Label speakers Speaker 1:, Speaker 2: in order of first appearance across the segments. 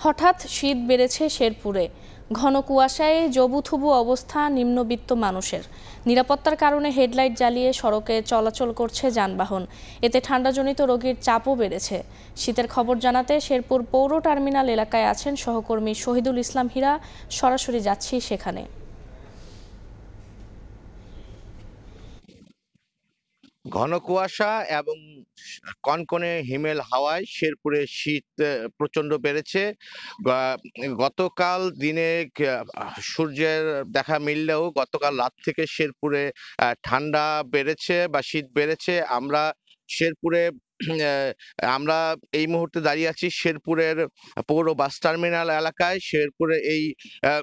Speaker 1: হঠাৎ শীত বেড়েছে শেরপুরে। ঘন কুয়াশায় জবুথুবু অবস্থা নিম্নবিত্ত মানুষের। নিরাপত্তার কারণে হেডলাইট জ্বালিয়ে সড়কে চলাচল করছে যানবাহন। এতে ঠান্ডাজনিত রোগীর চাপও বেড়েছে। শীতের খবর জানাতে শেরপুর পৌর টার্মিনাল এলাকায় আছেন সহকর্মী শহীদুল ইসলাম হীরা। সরাসরি যাচ্ছি সেখানে।
Speaker 2: ঘন কুয়াশা এবং কনকনে হিমেল হাওয়ায় শেরপুরে শীত প্রচন্ড বেড়েছে। গতকাল দিনে সূর্যের দেখা মিললেও গতকাল রাত থেকে শেরপুরে ঠান্ডা বেড়েছে বা শীত বেড়েছে। শেরপুরে আহ, আমরা এই মুহূর্তে দাঁড়িয়ে আছি শেরপুরের পৌর বাস টার্মিনাল এলাকায়। আহ,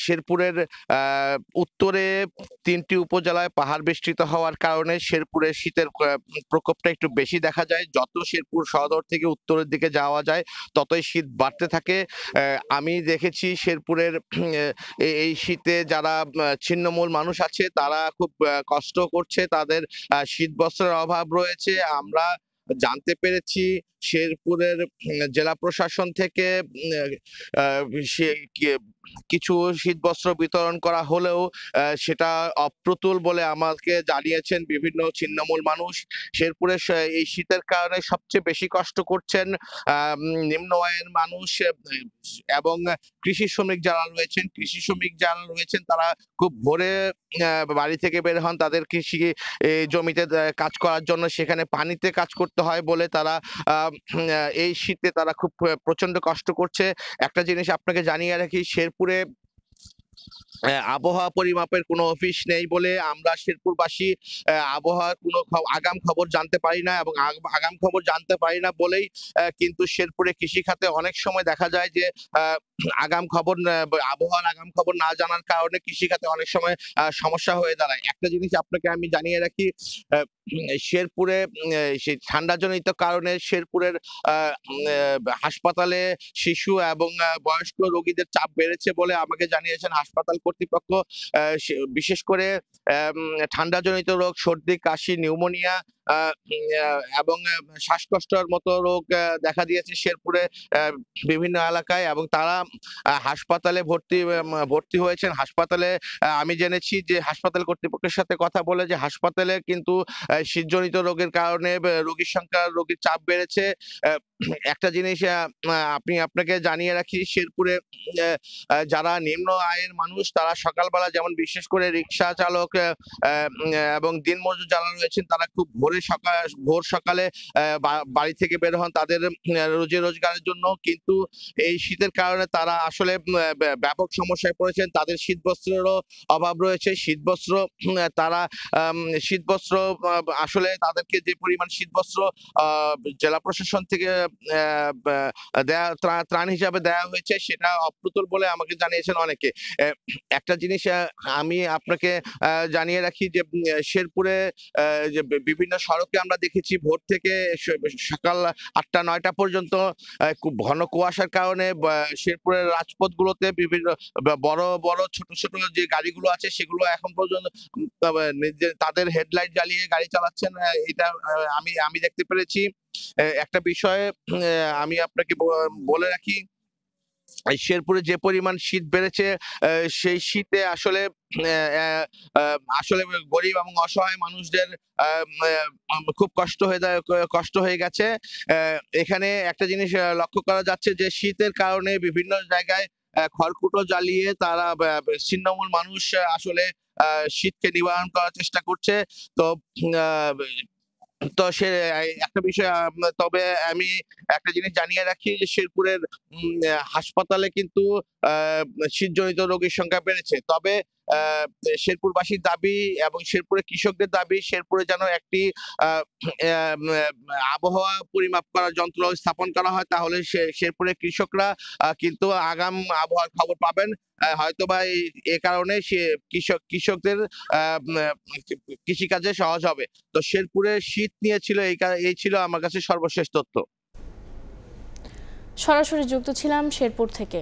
Speaker 2: শেরপুরের উত্তরে ৩টি উপজেলায় পাহাড় বেষ্টিত হওয়ার কারণে শেরপুরে শীতের প্রকোপটা একটু বেশি দেখা যায়। যত শেরপুর সদর থেকে উত্তরের দিকে যাওয়া যায় ততই শীত বাড়তে থাকে। আমি দেখেছি শেরপুরের এই শীতে যারা ছিন্নমূল মানুষ আছে তারা খুব কষ্ট করছে, তাদের শীত বস্ত্রের অভাব রয়েছে। আমরা জানতে পেরেছি শেরপুরের জেলা প্রশাসন থেকে কিছু শীতবস্ত্র বিতরণ করা হলেও সেটা অপ্রতুল বলে আমাকে জানিয়েছেন বিভিন্ন ছিন্নমূল মানুষ। শেরপুরে এই শীতের কারণে সবচেয়ে বেশি কষ্ট করছেন নিম্ন আয়ের মানুষ এবং কৃষি শ্রমিক যারা রয়েছেন তারা খুব ভোরে বাড়ি থেকে বের হন তাদের কৃষি জমিতে কাজ করার জন্য। সেখানে পানিতে কাজ করতে হয় বলে তারা এই শীতে তারা খুব প্রচন্ড কষ্ট করছে। একটা জিনিস আপনাকে জানিয়ে রাখি, শেরপুরে আবহাওয়া পরিমাপের কোনো অফিস নেই বলে আমরা শেরপুরবাসী আবহাওয়ার কোনো আগাম খবর জানতে পারি না, এবং আগাম খবর জানতে পারি না বলেই কিন্তু শেরপুরে কৃষি খাতে অনেক সময় দেখা যায় যে আবহাওয়ার আগাম খবর না জানার কারণে কৃষি খাতে অনেক সময় সমস্যা হয়ে দাঁড়ায়। একটা জিনিস আপনাকে আমি জানিয়ে রাখি, শেরপুরে সেই ঠান্ডাজনিত কারণে শেরপুরের হাসপাতালে শিশু এবং বয়স্ক রোগীদের চাপ বেড়েছে বলে আমাকে জানিয়েছেন হাসপাতাল কর্তৃপক্ষ। বিশেষ করে ঠান্ডাজনিত রোগ, সর্দি, কাশি, নিউমোনিয়া এবং শ্বাসকষ্টের মতো রোগ দেখা দিয়েছে শেরপুরে বিভিন্ন এলাকায়, এবং তারা হাসপাতালে ভর্তি হয়েছেন। হাসপাতালে আমি জেনেছি যে হাসপাতাল কর্তৃপক্ষের সাথে কথা বলে যে হাসপাতালে কিন্তু শীতজনিত রোগের কারণে রোগীর চাপ বেড়েছে। একটা জিনিস আপনাকে জানিয়ে রাখি, শেরপুরে যারা নিম্ন আয়ের মানুষ তারা সকালবেলা, যেমন বিশেষ করে রিক্সা চালক এবং দিনমজুর যারা রয়েছেন তারা খুব ভোর সকালে বাড়ি থেকে বের হন তাদের রুজি রোজগারের জন্য। কিন্তু এই শীতের কারণে তারা আসলে ব্যাপক সমস্যায় পড়েছেন। তাদের শীত বস্ত্রেরও অভাব রয়েছে। শীতবস্ত্র আসলে তাদেরকে যে পরিমাণ শীতবস্ত্র জেলা প্রশাসন থেকে ত্রাণ হিসাবে দেওয়া হয়েছে সেটা অপ্রতুল বলে আমাকে জানিয়েছেন অনেকে। একটা জিনিস আমি আপনাকে জানিয়ে রাখি যে শেরপুরে যে বিভিন্ন সড়কে আমরা দেখেছি ভোর থেকে সকাল ৮টা-৯টা পর্যন্ত খুব ঘন কুয়াশার কারণে শেরপুরের রাজপথগুলোতে বিভিন্ন বড় বড় ছোট ছোট যে গাড়িগুলো আছে সেগুলো এখন পর্যন্ত তাদের হেডলাইট জ্বালিয়ে গাড়ি চালাচ্ছেন। এটা আমি দেখতে পেরেছি। একটা বিষয় আমি আপনাকে বলে রাখি, শেরপুরে যে পরিমাণ শীত বেড়েছে সেই শীতে আসলে আসলে গরিব এবং অসহায় মানুষদের খুব কষ্ট হয়ে গেছে। এখানে একটা জিনিস লক্ষ্য করা যাচ্ছে যে শীতের কারণে বিভিন্ন জায়গায় খড়কুটো জ্বালিয়ে তারা ছিন্নমূল মানুষ আসলে শীতকে নিবারণ করার চেষ্টা করছে। তো আহ তো সে একটা বিষয়, তবে আমি একটা জিনিস জানিয়ে রাখি যে শেরপুরের হাসপাতালে কিন্তু আহ, শীতজনিত রোগীর সংখ্যা বেড়েছে। তবে আহ, শেরপুরবাসীর দাবি এবং শেরপুরের কৃষকদের দাবি শেরপুরে যেন একটি আহ, আহ, আবহাওয়া পরিমাপ করার যন্ত্র স্থাপন করা হয়, তাহলে শেরপুরের কৃষকরা কিন্তু আগাম আবহাওয়ার খবর পাবেন। হয়তোবা এ কারণে সে কৃষকদের কৃষিকাজে সহজ হবে। তো শেরপুরে শীত নিয়ে ছিল এই ছিল আমার কাছে সর্বশেষ তথ্য।
Speaker 1: সরাসরি যুক্ত ছিলাম শেরপুর থেকে।